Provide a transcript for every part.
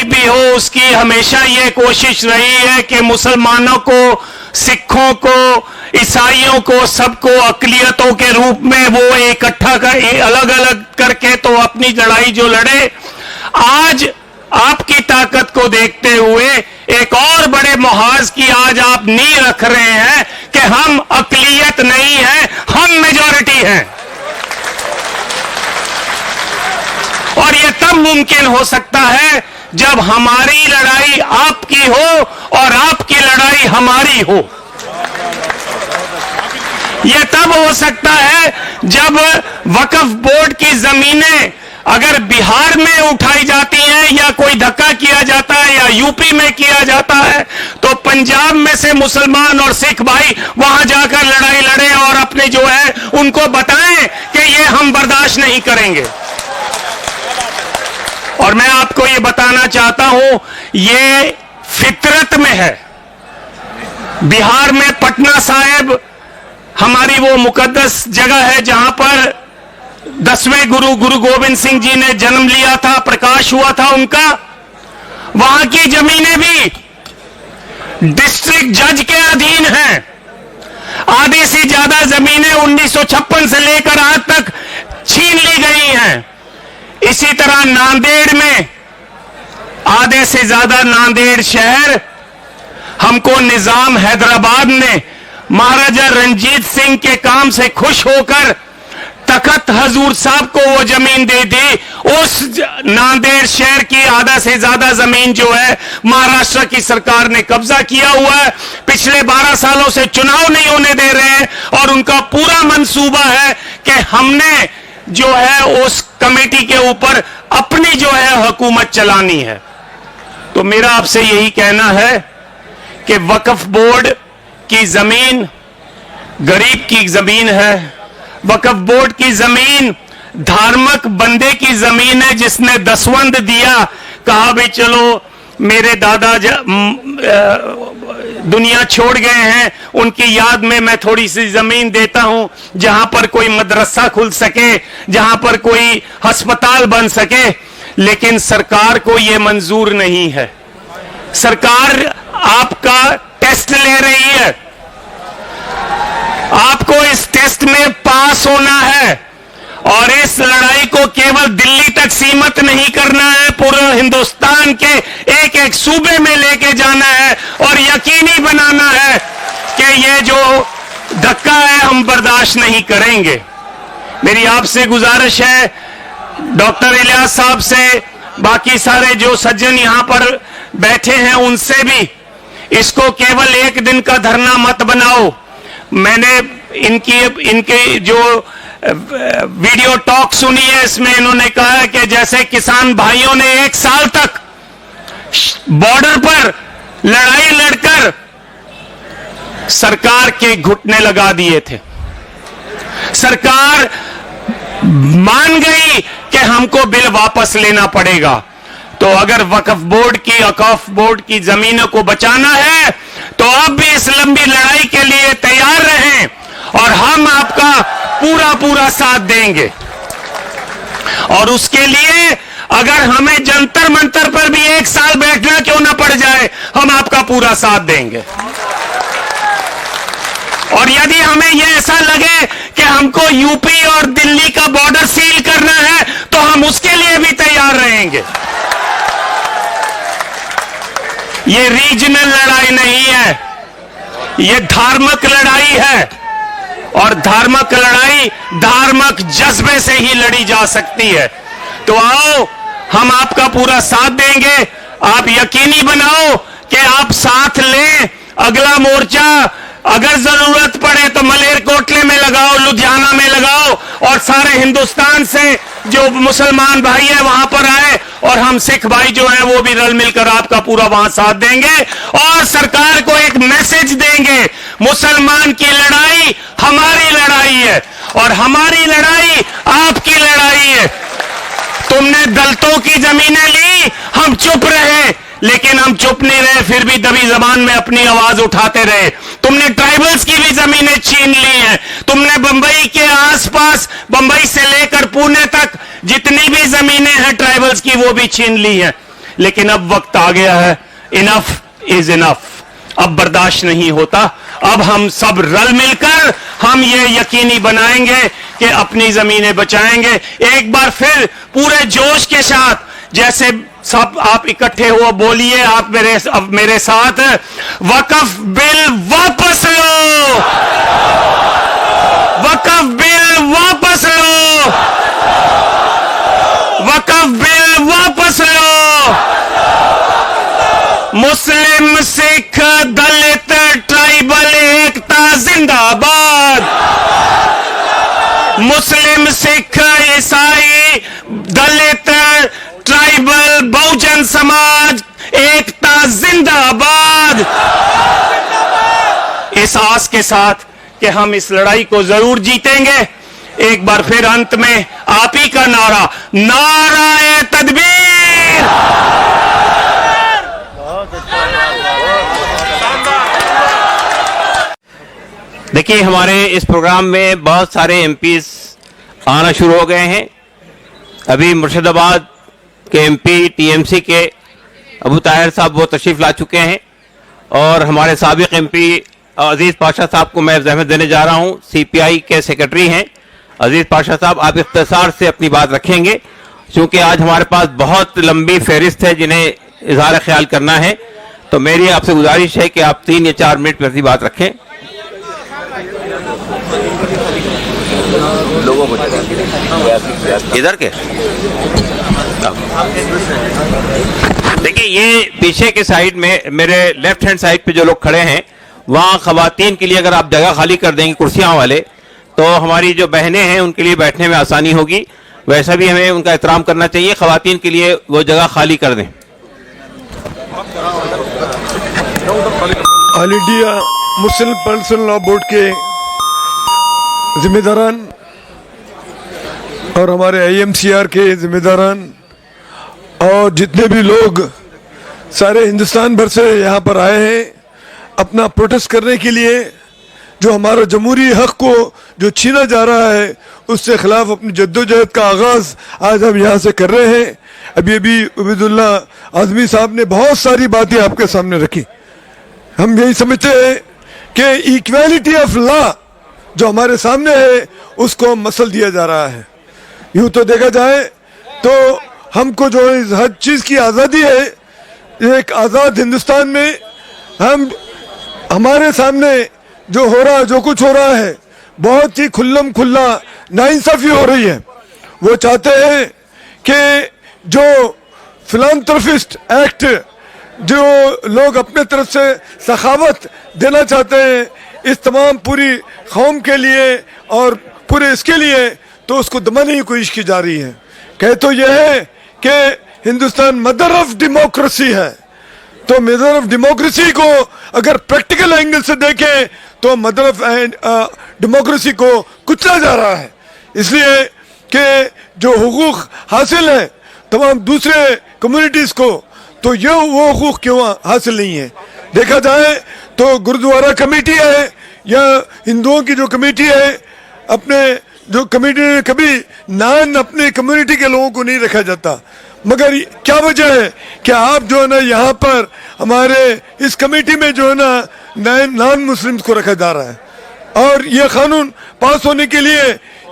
कोई भी हो, उसकी हमेशा ये कोशिश रही है कि मुसलमानों को, सिखों को, ईसाइयों को, सबको अकलियतों के रूप में वो इकट्ठा कर, अलग अलग करके तो अपनी लड़ाई जो लड़े। आज आपकी ताकत को देखते हुए एक और बड़े मुहाज की आज आप नींव रख रहे हैं कि हम अकलियत नहीं है, हम मेजॉरिटी हैं। और यह तब मुमकिन हो सकता है जब हमारी लड़ाई आपकी हो और आपकी लड़ाई हमारी हो। यह तब हो सकता है जब वक्फ बोर्ड की जमीनें अगर बिहार में उठाई जाती हैं या कोई धक्का किया जाता है या यूपी में किया जाता है, तो पंजाब में से मुसलमान और सिख भाई वहां जाकर लड़ाई लड़े और अपने जो है उनको बताएं कि ये हम बर्दाश्त नहीं करेंगे। और मैं आपको ये बताना चाहता हूं, ये फितरत में है। बिहार में पटना साहिब हमारी वो मुकद्दस जगह है जहां पर 10वें गुरु गोविंद सिंह जी ने जन्म लिया था, प्रकाश हुआ था उनका। वहां की जमीनें भी डिस्ट्रिक्ट जज के अधीन हैं। आधी से ज्यादा जमीनें 1956 से लेकर आज तक छीन ली गई हैं। इसी तरह नांदेड़ में आधे से ज्यादा नांदेड़ शहर हमको निजाम हैदराबाद ने महाराजा रंजीत सिंह के काम से खुश होकर तखत हजूर साहब को वो जमीन दे दी। उस नांदेड़ शहर की आधा से ज्यादा जमीन जो है महाराष्ट्र की सरकार ने कब्जा किया हुआ है। पिछले 12 सालों से चुनाव नहीं होने दे रहे हैं और उनका पूरा मंसूबा है कि हमने जो है उस कमेटी के ऊपर अपनी जो है हुकूमत चलानी है। तो मेरा आपसे यही कहना है कि वक्फ बोर्ड की जमीन गरीब की जमीन है। वक्फ बोर्ड की जमीन धार्मिक बंदे की जमीन है जिसने दसवंध दिया, कहा भी चलो मेरे दादा दुनिया छोड़ गए हैं, उनकी याद में मैं थोड़ी सी जमीन देता हूं जहां पर कोई मदरसा खुल सके, जहां पर कोई अस्पताल बन सके। लेकिन सरकार को यह मंजूर नहीं है। सरकार आपका टेस्ट ले रही है। आपको इस टेस्ट में पास होना है और इस लड़ाई को केवल दिल्ली तक सीमित नहीं करना है, पूरे हिंदुस्तान के एक एक सूबे में लेके जाना है और यकीनी बनाना है कि ये जो धक्का है हम बर्दाश्त नहीं करेंगे। मेरी आपसे गुजारिश है, डॉक्टर इलियास साहब से, बाकी सारे जो सज्जन यहां पर बैठे हैं उनसे भी, इसको केवल एक दिन का धरना मत बनाओ। मैंने इनके जो वीडियो टॉक सुनी है, इसमें इन्होंने कहा है कि जैसे किसान भाइयों ने 1 साल तक बॉर्डर पर लड़ाई लड़कर सरकार के घुटने लगा दिए थे। सरकार मान गई कि हमको बिल वापस लेना पड़ेगा। तो अगर वक्फ बोर्ड की जमीनों को बचाना है तो अब भी इस लंबी लड़ाई के लिए तैयार रहें और हम आपका पूरा साथ देंगे। और उसके लिए अगर हमें जंतर मंतर पर भी 1 साल बैठना क्यों ना पड़ जाए, हम आपका पूरा साथ देंगे। और यदि हमें यह ऐसा लगे कि हमको यूपी और दिल्ली का बॉर्डर सील करना है तो हम उसके लिए भी तैयार रहेंगे। ये रीजनल लड़ाई नहीं है, ये धार्मिक लड़ाई है और धार्मिक लड़ाई धार्मिक जज्बे से ही लड़ी जा सकती है। तो आओ, हम आपका पूरा साथ देंगे। आप यकीनी बनाओ कि आप साथ लें। अगला मोर्चा अगर जरूरत पड़े तो मलेरकोटले में लगाओ, लुधियाना में लगाओ और सारे हिंदुस्तान से जो मुसलमान भाई है वहां पर आए और हम सिख भाई जो है वो भी रल मिलकर आपका पूरा वहां साथ देंगे और सरकार को एक मैसेज देंगे, मुसलमान की लड़ाई हमारी लड़ाई है और हमारी लड़ाई आपकी लड़ाई है। तुमने दलितों की जमीनें ली, हम चुप रहे, लेकिन हम चुप नहीं रहे, फिर भी दबी जबान में अपनी आवाज उठाते रहे। तुमने ट्राइबल्स की भी जमीनें छीन ली हैं। तुमने बंबई के आसपास, बंबई से लेकर पुणे तक जितनी भी जमीनें हैं ट्राइबल्स की, वो भी छीन ली हैं। लेकिन अब वक्त आ गया है, इनफ इज इनफ, अब बर्दाश्त नहीं होता। अब हम सब रल मिलकर हम ये यकीनी बनाएंगे कि अपनी जमीनें बचाएंगे। एक बार फिर पूरे जोश के साथ, जैसे सब आप इकट्ठे हो, बोलिए आप मेरे साथ, वक्फ बिल वापस लो, वक्फ बिल वापस लो, वक्फ बिल वापस लो। मुस्लिम, सिख, दलित, ट्राइबल एकता जिंदाबाद। मुस्लिम, सिख, ईसाई, दलित, ट्राइबल, बहुजन समाज एकता जिंदाबाद। इस आस के साथ कि हम इस लड़ाई को जरूर जीतेंगे, एक बार फिर अंत में आप ही का नारा, नाराए तदबीर। देखिए, हमारे इस प्रोग्राम में बहुत सारे एमपीज आना शुरू हो गए हैं। अभी मुर्शिदाबाद के एमपी टीएमसी के अबू ताहिर साहब वो तशरीफ ला चुके हैं, और हमारे साबिक एमपी अजीज पाशा साहब को मैं ज़हमत देने जा रहा हूं। सीपीआई के सेक्रेटरी हैं अजीज पाशा साहब, आप इख्तिसार से अपनी बात रखेंगे क्योंकि आज हमारे पास बहुत लंबी फहरिस्त है जिन्हें इजहार ख्याल करना है। तो मेरी आपसे गुजारिश है कि आप 3 या 4 मिनट में अपनी बात रखें। लोगों को इधर के देखिए, ये पीछे के साइड में मेरे लेफ्ट हैंड साइड पे जो लोग खड़े हैं, वहाँ खवातीन के लिए अगर आप जगह खाली कर देंगे कुर्सियां वाले, तो हमारी जो बहनें हैं उनके लिए बैठने में आसानी होगी। वैसा भी हमें उनका एहतराम करना चाहिए। खवातीन के लिए वो जगह खाली कर दें। All India Muslim personal law board के जिम्मेदारान और हमारे IMCR के जिम्मेदारान और जितने भी लोग सारे हिंदुस्तान भर से यहाँ पर आए हैं अपना प्रोटेस्ट करने के लिए, जो हमारा जमहूरी हक को जो छीना जा रहा है उससे खिलाफ अपनी जद्दोजहद का आगाज़ आज हम यहाँ से कर रहे हैं। अभी अभी उबैदुल्ला आज़मी साहब ने बहुत सारी बातें आपके सामने रखी। हम यही समझते हैं कि इक्वालिटी ऑफ लॉ जो हमारे सामने है उसको मसल दिया जा रहा है। यूँ तो देखा जाए तो हमको जो हर चीज़ की आज़ादी है, एक आज़ाद हिंदुस्तान में हमारे सामने जो हो रहा, जो कुछ हो रहा है, बहुत ही खुल्लम खुल्ला नाइंसाफ़ी हो रही है। वो चाहते हैं कि जो फिलांथ्रोपिस्ट एक्ट जो लोग अपने तरफ से सखावत देना चाहते हैं इस तमाम पूरी कौम के लिए और पूरे इसके लिए, तो उसको दबाने की कोशिश की जा रही है। कहे तो यह है कि हिंदुस्तान मदर ऑफ डेमोक्रेसी है, तो मदर ऑफ डेमोक्रेसी को अगर प्रैक्टिकल एंगल से देखें तो मदर ऑफ डेमोक्रेसी को कुचला जा रहा है। इसलिए कि जो हुकूक हासिल है तमाम दूसरे कम्युनिटीज़ को, तो ये वो हुकूक क्यों हासिल नहीं है। देखा जाए तो गुरुद्वारा कमेटी है या हिंदुओं की जो कमेटी है, अपने जो कमेटी में कभी नान अपने कम्युनिटी के लोगों को नहीं रखा जाता। मगर क्या वजह है कि आप जो है ना यहाँ पर हमारे इस कमेटी में जो है ना नॉन मुस्लिम्स को रखा जा रहा है, और ये कानून पास होने के लिए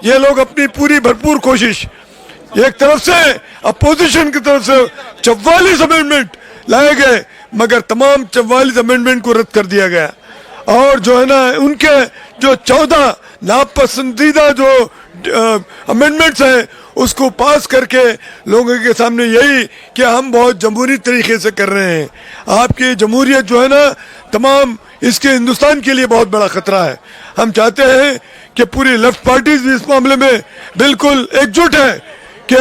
ये लोग अपनी पूरी भरपूर कोशिश, एक तरफ से अपोजिशन की तरफ से 44 अमेंडमेंट लाए गए, मगर तमाम 44 अमेंडमेंट को रद्द कर दिया गया, और जो है ना उनके जो 14 नापसंदीदा जो अमेंडमेंट्स हैं उसको पास करके लोगों के सामने यही कि हम बहुत जमहूरी तरीके से कर रहे हैं। आपकी जमहूरियत जो है ना तमाम इसके हिंदुस्तान के लिए बहुत बड़ा खतरा है। हम चाहते हैं कि पूरी लेफ्ट पार्टीज भी इस मामले में बिल्कुल एकजुट है कि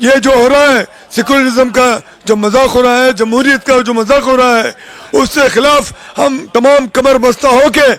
ये जो हो रहा है सेकुलरिज्म का जो मजाक हो रहा है, जमहूरियत का जो मजाक हो रहा है, उससे खिलाफ हम तमाम कमर बस्ता होके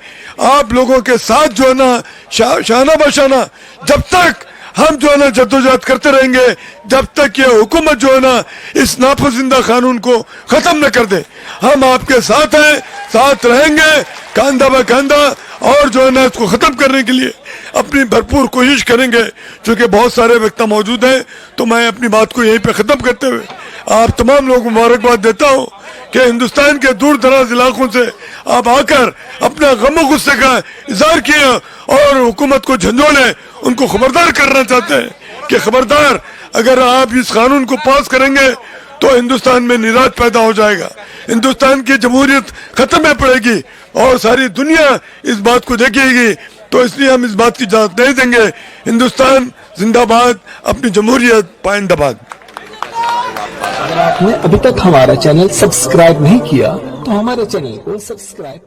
आप लोगों के साथ जो है ना शाना बशाना जब तक हम जो है ना जद्दोजहद करते रहेंगे, जब तक ये हुकूमत जो है ना इस नापसंदीदा कानून को ख़त्म न कर दे। हम आपके साथ हैं, साथ रहेंगे कंधा ब कंधा, और जो है ना इसको ख़त्म करने के लिए अपनी भरपूर कोशिश करेंगे। चूँकि बहुत सारे वक्ता मौजूद हैं तो मैं अपनी बात को यहीं पे ख़त्म करते हुए आप तमाम लोगों को मुबारकबाद देता हूं कि हिंदुस्तान के दूर दराज इलाकों से आप आकर अपना गम और गुस्से का इजहार किया और हुकूमत को झंझोड़े, उनको खबरदार करना चाहते हैं कि खबरदार, अगर आप इस कानून को पास करेंगे तो हिंदुस्तान में निराश पैदा हो जाएगा, हिंदुस्तान की जमहूरियत खत्म में पड़ेगी और सारी दुनिया इस बात को देखेगी। तो इसलिए हम इस बात की इजाजत नहीं देंगे। हिंदुस्तान जिंदाबाद, अपनी जमहूरियत पाइंदाबाद। अगर आपने अभी तक हमारा चैनल सब्सक्राइब नहीं किया तो हमारे चैनल को सब्सक्राइब